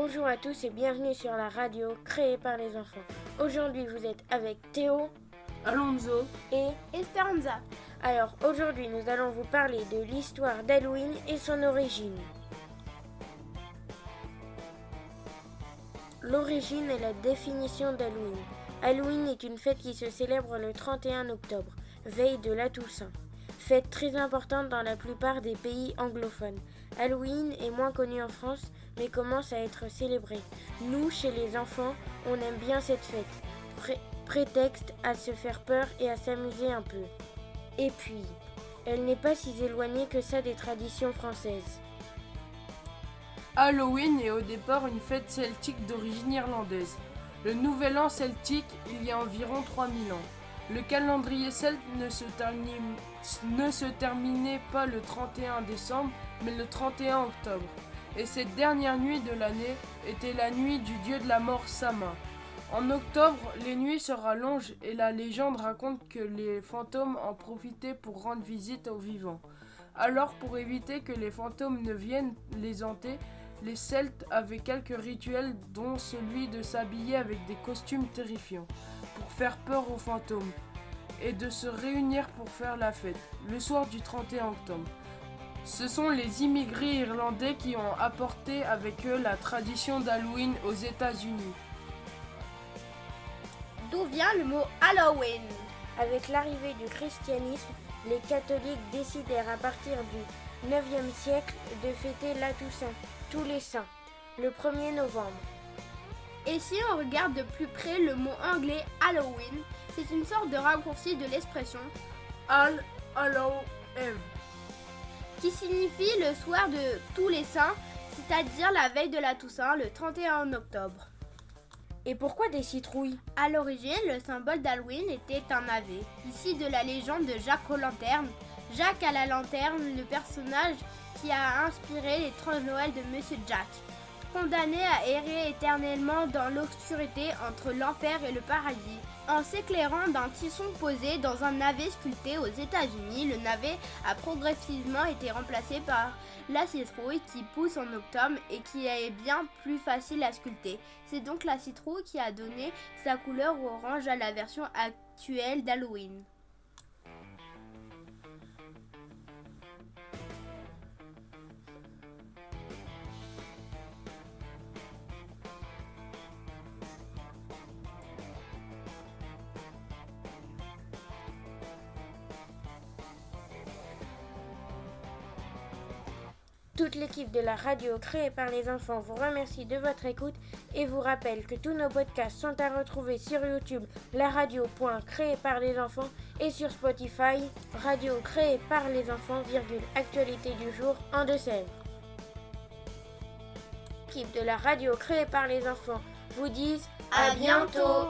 Bonjour à tous et bienvenue sur la radio créée par les enfants. Aujourd'hui vous êtes avec Théo, Alonso et Esperanza. Alors aujourd'hui nous allons vous parler de l'histoire d'Halloween et son origine. L'origine et la définition d'Halloween. Halloween est une fête qui se célèbre le 31 octobre, veille de la Toussaint. Fête très importante dans la plupart des pays anglophones. Halloween est moins connu en France, mais commence à être célébré. Nous, chez les enfants, on aime bien cette fête. Prétexte à se faire peur et à s'amuser un peu. Et puis, elle n'est pas si éloignée que ça des traditions françaises. Halloween est au départ une fête celtique d'origine irlandaise. Le nouvel an celtique, il y a environ 3000 ans. Le calendrier celte ne se terminait pas le 31 décembre, mais le 31 octobre. Et cette dernière nuit de l'année était la nuit du dieu de la mort Samin. En octobre, les nuits se rallongent et la légende raconte que les fantômes en profitaient pour rendre visite aux vivants. Alors, pour éviter que les fantômes ne viennent les hanter, les Celtes avaient quelques rituels, dont celui de s'habiller avec des costumes terrifiants, pour faire peur aux fantômes, et de se réunir pour faire la fête, le soir du 31 octobre. Ce sont les immigrés irlandais qui ont apporté avec eux la tradition d'Halloween aux États-Unis. D'où vient le mot Halloween? Avec l'arrivée du christianisme, les catholiques décidèrent à partir du 9e siècle de fêter la Toussaint, tous les saints, le 1er novembre. Et si on regarde de plus près le mot anglais Halloween, c'est une sorte de raccourci de l'expression Hallow Eve, qui signifie le soir de tous les saints, c'est-à-dire la veille de la Toussaint, le 31 octobre. Et pourquoi des citrouilles? À l'origine, le symbole d'Halloween était un navet, ici de la légende de Jacques aux lanternes. Jacques à la lanterne, le personnage qui a inspiré les 30 Noëls de Monsieur Jack, condamné à errer éternellement dans l'obscurité entre l'enfer et le paradis. En s'éclairant d'un tisson posé dans un navet sculpté aux États-Unis, le navet a progressivement été remplacé par la citrouille qui pousse en octobre et qui est bien plus facile à sculpter. C'est donc la citrouille qui a donné sa couleur orange à la version actuelle d'Halloween. Toute l'équipe de la radio créée par les enfants vous remercie de votre écoute et vous rappelle que tous nos podcasts sont à retrouver sur YouTube, la radio.créée par les enfants et sur Spotify, radio créée par les enfants, actualité du jour en Deux-Sèvres. L'équipe de la radio créée par les enfants vous disent À bientôt.